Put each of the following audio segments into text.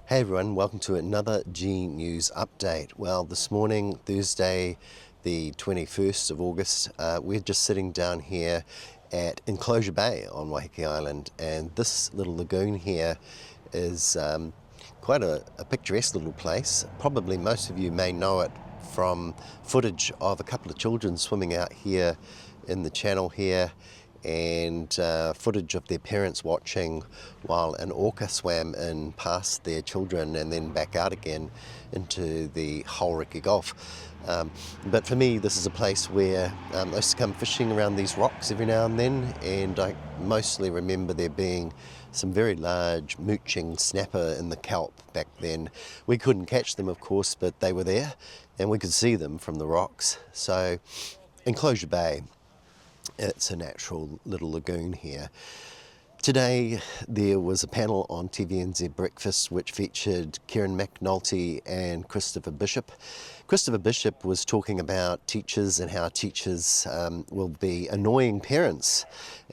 Hey everyone, welcome to another G News update. Well, this morning, Thursday, the 21st of August, we're just sitting down here at Enclosure Bay on Waiheke Island, and this little lagoon here is quite a picturesque little place. Probably most of you may know it from footage of a couple of children swimming out here in the channel here, and footage of their parents watching while an orca swam in past their children and then back out again into the Hauriki Gulf. But for me, this is a place where I used to come fishing around these rocks every now and then, and I mostly remember there being some very large mooching snapper in the kelp back then. We couldn't catch them, of course, but they were there and we could see them from the rocks. So Enclosure Bay, it's a natural little lagoon here. Today there was a panel on TVNZ Breakfast which featured Kieran McNulty and Christopher Bishop. Christopher Bishop was talking about teachers and how teachers will be annoying parents,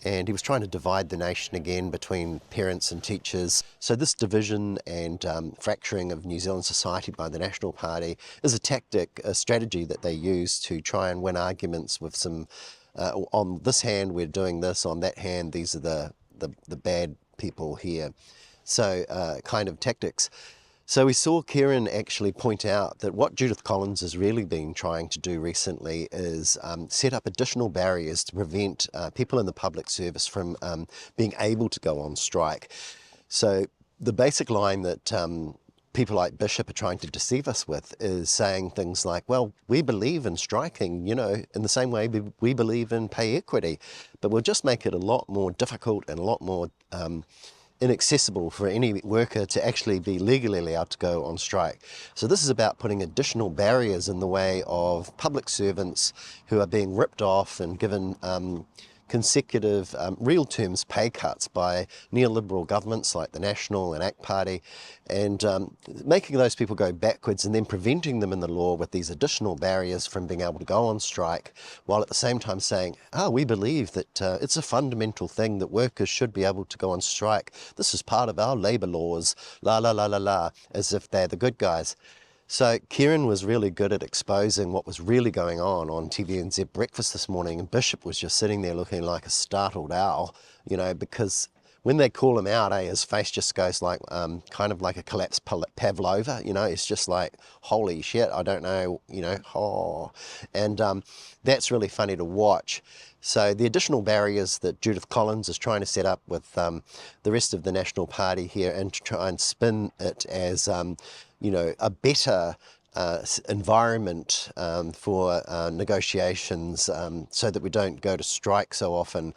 and he was trying to divide the nation again between parents and teachers. So this division and fracturing of New Zealand society by the National Party is a tactic, a strategy that they use to try and win arguments with some on this hand we're doing this, on that hand these are the bad people here. So kind of tactics. So we saw Kieran actually point out that what Judith Collins has really been trying to do recently is set up additional barriers to prevent people in the public service from being able to go on strike. So the basic line that people like Bishop are trying to deceive us with is saying things like, well, we believe in striking, you know, in the same way we believe in pay equity, but we'll just make it a lot more difficult and a lot more inaccessible for any worker to actually be legally allowed to go on strike. So this is about putting additional barriers in the way of public servants who are being ripped off and given consecutive, real terms pay cuts by neoliberal governments like the National and ACT Party, and making those people go backwards and then preventing them in the law with these additional barriers from being able to go on strike, while at the same time saying, we believe that it's a fundamental thing that workers should be able to go on strike. This is part of our labour laws, la la la la la, as if they're the good guys. So Kieran was really good at exposing what was really going on TVNZ Breakfast this morning, and Bishop was just sitting there looking like a startled owl, you know, because when they call him out, his face just goes like, kind of like a collapsed pavlova, you know, it's just like, holy shit, I don't know, you know, and that's really funny to watch. So the additional barriers that Judith Collins is trying to set up with the rest of the National Party here, and to try and spin it as, you know, a better environment for negotiations, so that we don't go to strike so often.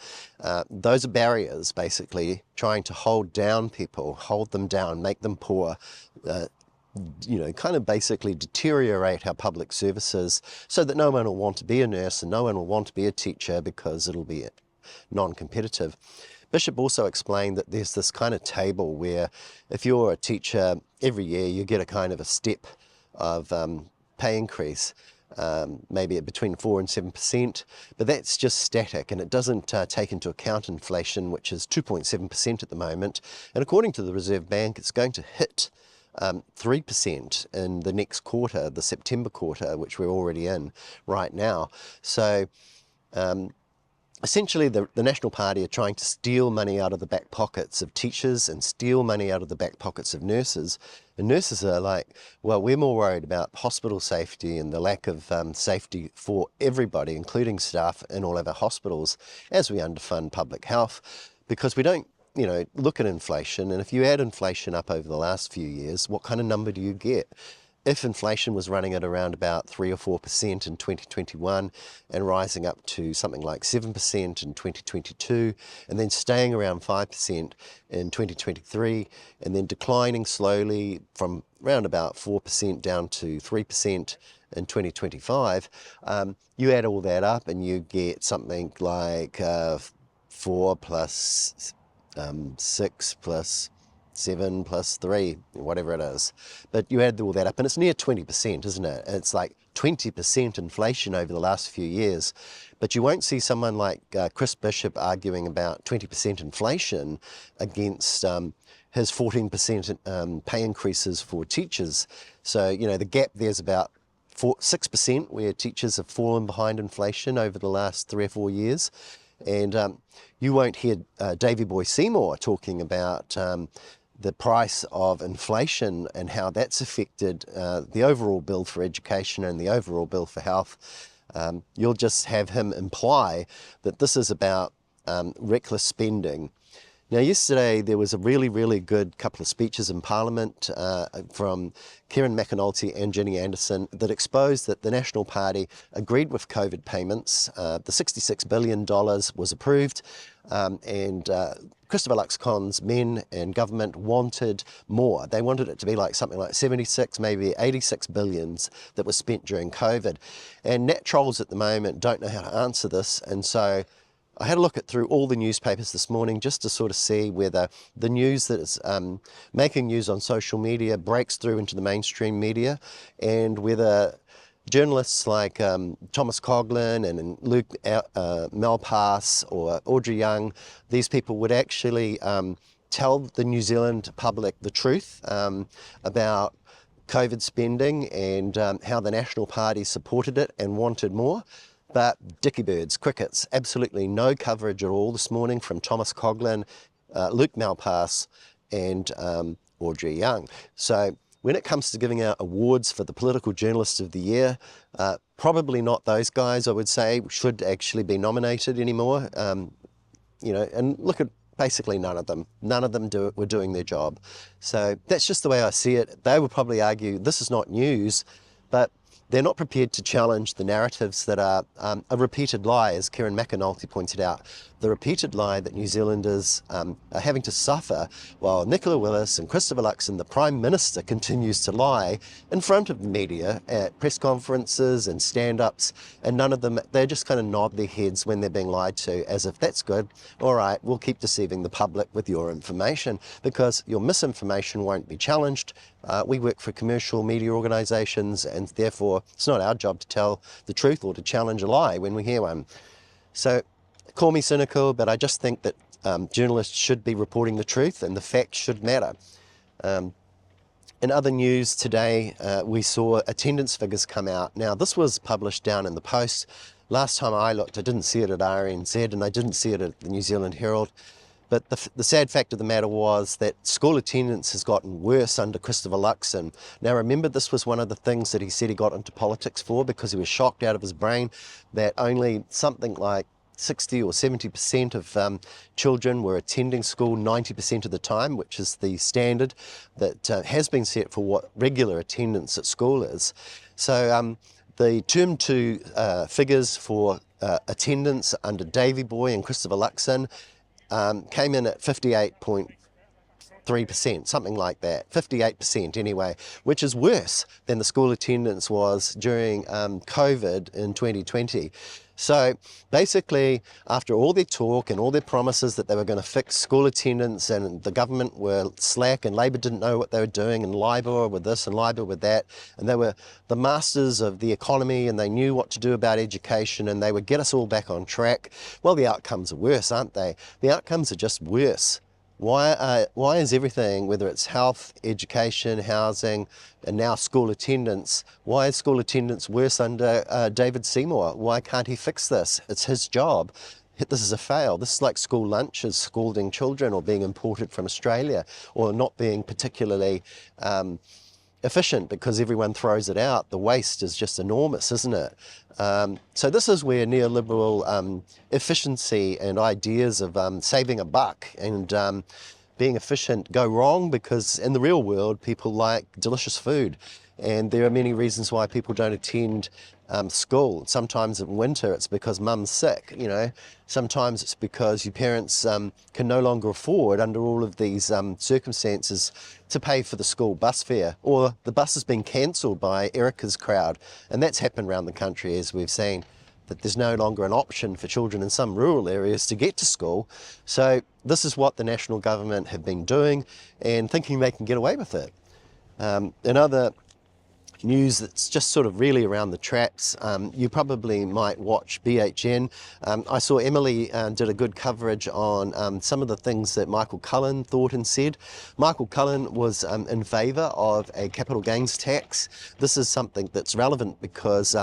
Those are barriers, basically, trying to hold down people, hold them down, make them poor, you know, kind of basically deteriorate our public services so that no one will want to be a nurse and no one will want to be a teacher because it'll be non-competitive. Bishop also explained that there's this kind of table where if you're a teacher, every year you get a kind of a step of pay increase, maybe between 4 and 7%, but that's just static and it doesn't take into account inflation, which is 2.7% at the moment. And according to the Reserve Bank, it's going to hit 3% in the next quarter, the September quarter, which we're already in right now. So essentially the National Party are trying to steal money out of the back pockets of teachers and steal money out of the back pockets of nurses. And nurses are like, well, we're more worried about hospital safety and the lack of safety for everybody, including staff in all of our hospitals, as we underfund public health, because we don't, you know, look at inflation. And if you add inflation up over the last few years, what kind of number do you get? If inflation was running at around about 3 or 4% in 2021 and rising up to something like 7% in 2022, and then staying around 5% in 2023, and then declining slowly from around about 4% down to 3% in 2025, you add all that up and you get something like 4 plus 6 plus 7 plus 3, whatever it is. But you add all that up and it's near 20%, isn't it? It's like 20% inflation over the last few years. But you won't see someone like Chris Bishop arguing about 20% inflation against his 14% pay increases for teachers. So, you know, the gap there's about 6%, where teachers have fallen behind inflation over the last 3 or 4 years. And you won't hear Davey Boy Seymour talking about the price of inflation and how that's affected the overall bill for education and the overall bill for health. You'll just have him imply that this is about reckless spending. Now, yesterday there was a really, really good couple of speeches in Parliament from Kieran McAnulty and Ginny Anderson that exposed that the National Party agreed with COVID payments. The $66 billion was approved, and Christopher Luxon's men and government wanted more. They wanted it to be like something like 76, maybe 86 billions that was spent during COVID. And Nat trolls at the moment don't know how to answer this, and so I had a look through all the newspapers this morning just to sort of see whether the news that is making news on social media breaks through into the mainstream media, and whether journalists like Thomas Coughlan and Luke Malpass or Audrey Young, these people would actually tell the New Zealand public the truth about COVID spending and how the National Party supported it and wanted more. But dicky birds, crickets, absolutely no coverage at all this morning from Thomas Coughlan, Luke Malpass and Audrey Young. So when it comes to giving out awards for the Political Journalist of the Year, probably not those guys, I would say, should actually be nominated anymore. You know, and look at basically none of them. None of them were doing their job. So that's just the way I see it. They would probably argue this is not news, but they're not prepared to challenge the narratives that are a repeated lie, as Kieran McAnulty pointed out. The repeated lie that New Zealanders are having to suffer while Nicola Willis and Christopher Luxon, the Prime Minister, continues to lie in front of the media at press conferences and stand-ups, and none of them, they just kind of nod their heads when they're being lied to, as if that's good, all right, we'll keep deceiving the public with your information, because your misinformation won't be challenged. We work for commercial media organisations, and therefore it's not our job to tell the truth or to challenge a lie when we hear one. So call me cynical, but I just think that journalists should be reporting the truth and the facts should matter. In other news today, we saw attendance figures come out. Now, this was published down in the Post. Last time I looked, I didn't see it at RNZ and I didn't see it at the New Zealand Herald. But the sad fact of the matter was that school attendance has gotten worse under Christopher Luxon. Now, remember, this was one of the things that he said he got into politics for, because he was shocked out of his brain that only something like 60 or 70% of children were attending school 90% of the time, which is the standard that has been set for what regular attendance at school is. So the Term 2 figures for attendance under Davey Boy and Christopher Luxon came in at 58.3%, something like that, 58% anyway, which is worse than the school attendance was during COVID in 2020. So basically, after all their talk and all their promises that they were going to fix school attendance, and the government were slack and Labor didn't know what they were doing, and Labor with this and Labor with that, and they were the masters of the economy and they knew what to do about education and they would get us all back on track. Well, the outcomes are worse, aren't they? The outcomes are just worse. Why is everything, whether it's health, education, housing, and now school attendance, why is school attendance worse under David Seymour? Why can't he fix this? It's his job. This is a fail. This is like school lunches, scalding children, or being imported from Australia, or not being particularly efficient because everyone throws it out. The waste is just enormous, isn't it? So this is where neoliberal efficiency and ideas of saving a buck and being efficient go wrong, because in the real world people like delicious food, and there are many reasons why people don't attend school. Sometimes in winter it's because mum's sick, you know. Sometimes it's because your parents can no longer afford, under all of these circumstances, to pay for the school bus fare, or the bus has been cancelled by Erica's crowd, and that's happened around the country, as we've seen, that there's no longer an option for children in some rural areas to get to school. So this is what the national government have been doing and thinking they can get away with it. In other news that's just sort of really around the traps. You probably might watch BHN. I saw Emily did a good coverage on some of the things that Michael Cullen thought and said. Michael Cullen was in favour of a capital gains tax. This is something that's relevant because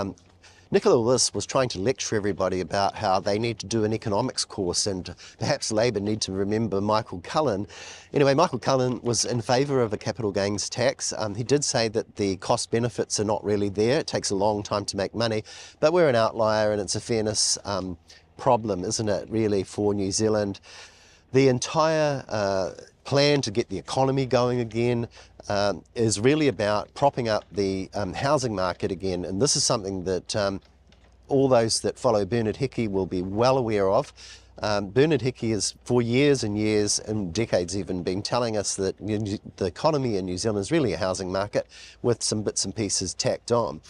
Nicola Willis was trying to lecture everybody about how they need to do an economics course, and perhaps Labor need to remember Michael Cullen. Anyway, Michael Cullen was in favour of a capital gains tax. He did say that the cost benefits are not really there. It takes a long time to make money, but we're an outlier and it's a fairness problem, isn't it, really, for New Zealand? The entire plan to get the economy going again is really about propping up the housing market again, and this is something that all those that follow Bernard Hickey will be well aware of. Bernard Hickey has for years and years and decades even been telling us that the economy in New Zealand is really a housing market with some bits and pieces tacked on.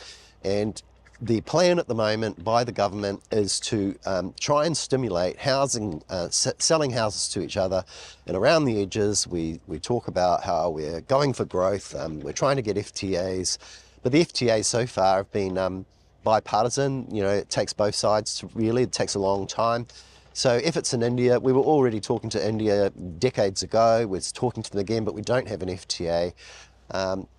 And the plan at the moment by the government is to try and stimulate housing, selling houses to each other. And around the edges, we talk about how we're going for growth, we're trying to get FTAs, but the FTAs so far have been bipartisan. You know, it takes both sides to really, it takes a long time. So if it's in India, we were already talking to India decades ago, we're talking to them again, but we don't have an FTA.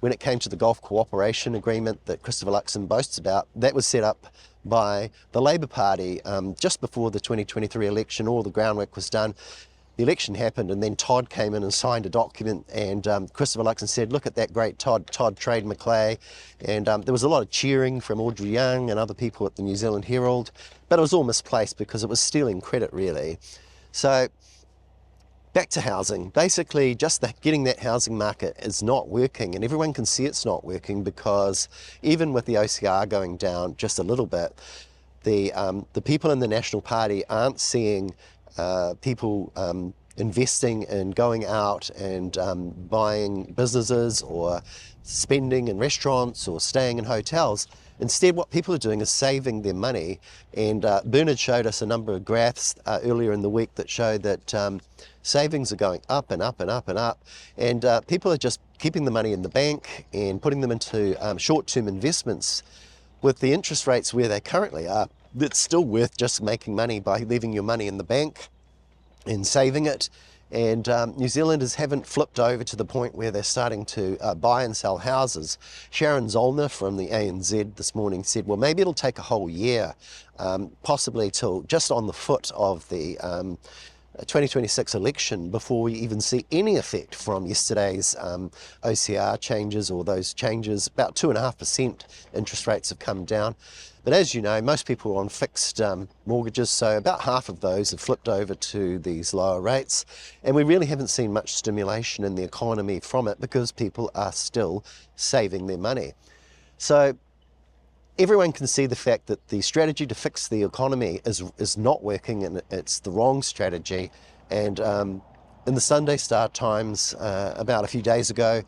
When it came to the Gulf Cooperation Agreement that Christopher Luxon boasts about, that was set up by the Labor Party just before the 2023 election. All the groundwork was done. The election happened, and then Todd came in and signed a document, and Christopher Luxon said, look at that great Todd Trade Macleay. And there was a lot of cheering from Audrey Young and other people at the New Zealand Herald, but it was all misplaced because it was stealing credit, really. So back to housing. Basically, just getting that housing market is not working, and everyone can see it's not working because even with the OCR going down just a little bit, the people in the National Party aren't seeing people investing in going out and buying businesses or spending in restaurants or staying in hotels. Instead, what people are doing is saving their money. And Bernard showed us a number of graphs earlier in the week that showed that savings are going up and up and up and up. And people are just keeping the money in the bank and putting them into short-term investments. With the interest rates where they currently are, it's still worth just making money by leaving your money in the bank and saving it. And New Zealanders haven't flipped over to the point where they're starting to buy and sell houses. Sharon Zollner from the ANZ this morning said, well, maybe it'll take a whole year, possibly till just on the foot of the 2026 election before we even see any effect from yesterday's OCR changes or those changes. About 2.5% interest rates have come down. But as you know, most people are on fixed mortgages, so about half of those have flipped over to these lower rates. And we really haven't seen much stimulation in the economy from it because people are still saving their money. So everyone can see the fact that the strategy to fix the economy is not working, and it's the wrong strategy. And in the Sunday Star Times about a few days ago,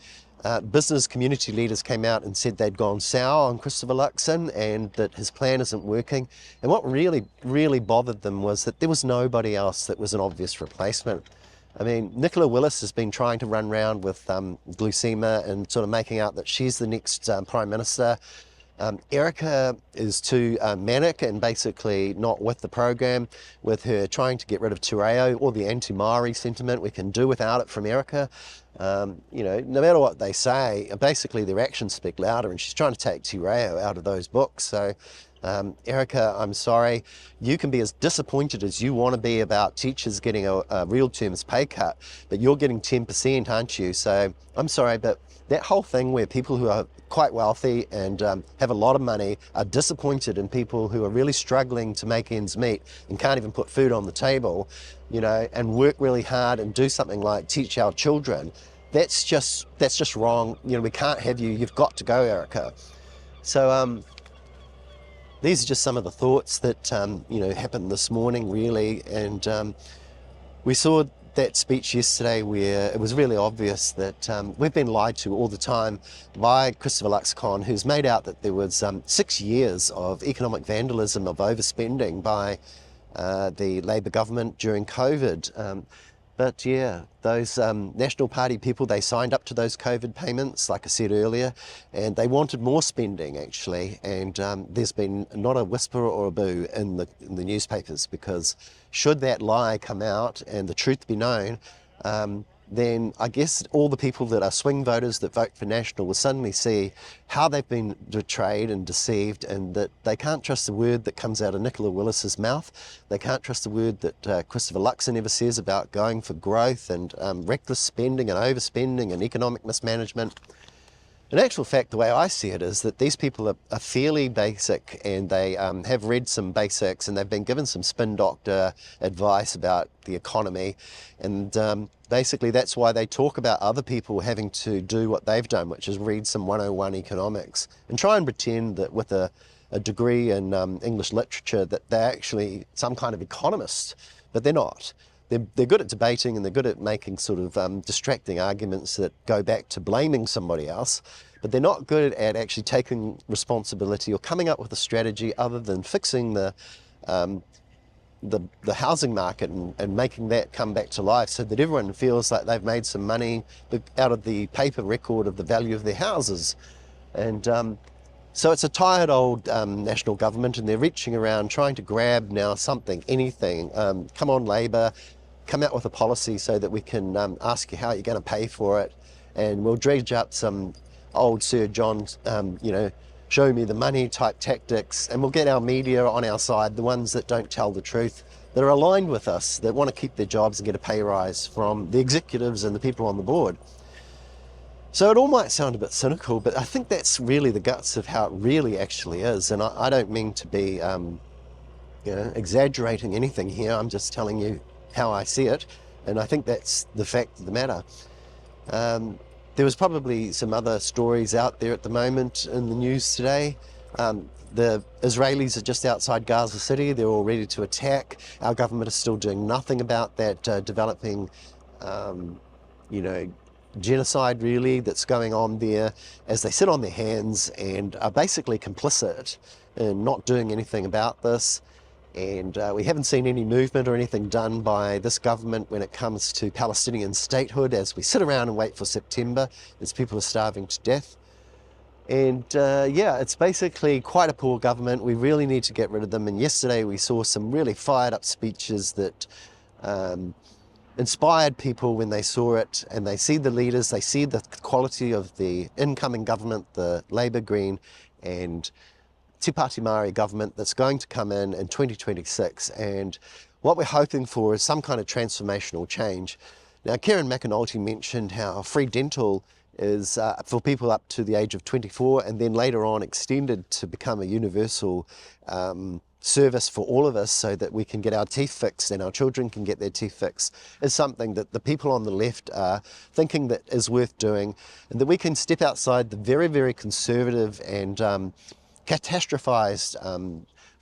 business community leaders came out and said they'd gone sour on Christopher Luxon and that his plan isn't working. And what really bothered them was that there was nobody else that was an obvious replacement. I mean, Nicola Willis has been trying to run around with glycemia and sort of making out that she's the next Prime Minister. Erica is too manic and basically not with the program, with her trying to get rid of Te Reo, or the anti-Maori sentiment. We can do without it from Erica. You know, no matter what they say, basically their actions speak louder, and she's trying to take Te Reo out of those books. So Erica, I'm sorry, you can be as disappointed as you want to be about teachers getting a real terms pay cut, but you're getting 10%, aren't you? So I'm sorry, but that whole thing where people who are quite wealthy and have a lot of money are disappointed in people who are really struggling to make ends meet and can't even put food on the table, you know, and work really hard and do something like teach our children, that's just wrong. You know, we can't have you. You've got to go, Erica. So these are just some of the thoughts that you know, happened this morning, really. And we saw that speech yesterday where it was really obvious that we've been lied to all the time by Christopher Luxon, who's made out that there was 6 years of economic vandalism, of overspending by the Labor government during COVID. But yeah, those National Party people, they signed up to those COVID payments, like I said earlier, and they wanted more spending actually. And there's been not a whisper or a boo in the newspapers, because should that lie come out and the truth be known, then I guess all the people that are swing voters that vote for National will suddenly see how they've been betrayed and deceived, and that they can't trust the word that comes out of Nicola Willis's mouth. They can't trust the word that Christopher Luxon ever says about going for growth and reckless spending and overspending and economic mismanagement. In actual fact, the way I see it is that these people are fairly basic, and they have read some basics, and they've been given some spin doctor advice about the economy, and basically that's why they talk about other people having to do what they've done, which is read some 101 economics and try and pretend that with a degree in English literature that they're actually some kind of economist, but they're not. They're good at debating, and they're good at making sort of distracting arguments that go back to blaming somebody else, but they're not good at actually taking responsibility or coming up with a strategy other than fixing the housing market and making that come back to life, so that everyone feels like they've made some money out of the paper record of the value of their houses. And so it's a tired old national government, and they're reaching around trying to grab now something, anything. Come on, Labor, come out with a policy so that we can ask you how you're going to pay for it, and we'll dredge up some old Sir John, show me the money type tactics, and we'll get our media on our side, the ones that don't tell the truth, that are aligned with us, that want to keep their jobs and get a pay rise from the executives and the people on the board. So it all might sound a bit cynical, but I think that's really the guts of how it really actually is. And I don't mean to be exaggerating anything here. I'm just telling you how I see it. And I think that's the fact of the matter. There was probably some other stories out there at the moment in the news today. The Israelis are just outside Gaza City. They're all ready to attack. Our government is still doing nothing about that developing, genocide really that's going on there, as they sit on their hands and are basically complicit in not doing anything about this. And we haven't seen any movement or anything done by this government when it comes to Palestinian statehood, as we sit around and wait for September as people are starving to death. And it's basically quite a poor government. We really need to get rid of them. And yesterday we saw some really fired up speeches that inspired people when they saw it, and they see the leaders, they see the quality of the incoming government, the Labour, Green and Te Pāti Māori government that's going to come in 2026. And what we're hoping for is some kind of transformational change. Now, Karen McAnulty mentioned how free dental is for people up to the age of 24, and then later on extended to become a universal service for all of us, so that we can get our teeth fixed and our children can get their teeth fixed, is something that the people on the left are thinking that is worth doing, and that we can step outside the very, very conservative and catastrophized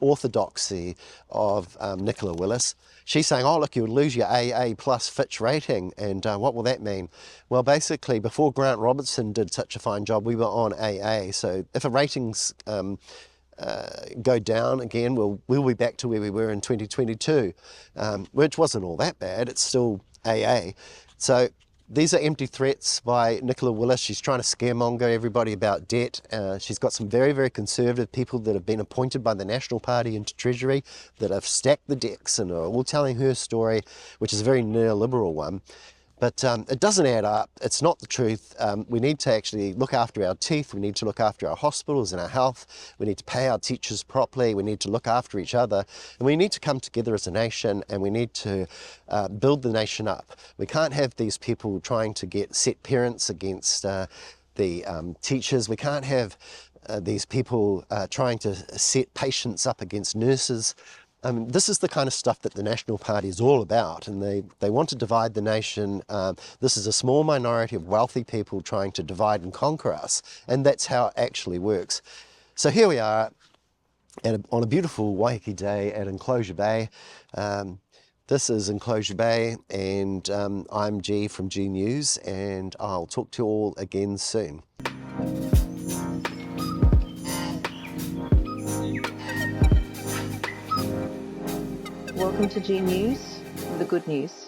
orthodoxy of Nicola Willis. She's saying, oh look, you'll lose your AA plus Fitch rating, and what will that mean? Well, basically before Grant Robertson did such a fine job, we were on AA, so if a ratings go down again, we'll be back to where we were in 2022, which wasn't all that bad. It's still AA. So these are empty threats by Nicola Willis. She's trying to scaremonger everybody about debt. She's got some very, very conservative people that have been appointed by the National Party into Treasury that have stacked the decks and are all telling her story, which is a very neoliberal one. But it doesn't add up. It's not the truth. We need to actually look after our teeth. We need to look after our hospitals and our health. We need to pay our teachers properly. We need to look after each other. And we need to come together as a nation, and we need to build the nation up. We can't have these people trying to set parents against the teachers. We can't have these people trying to set patients up against nurses. This is the kind of stuff that the National Party is all about, and they want to divide the nation. This is a small minority of wealthy people trying to divide and conquer us, and that's how it actually works. So here we are on a beautiful Waiheke day at Enclosure Bay. This is Enclosure Bay, and I'm G from G News, and I'll talk to you all again soon. Welcome to G News, the good news.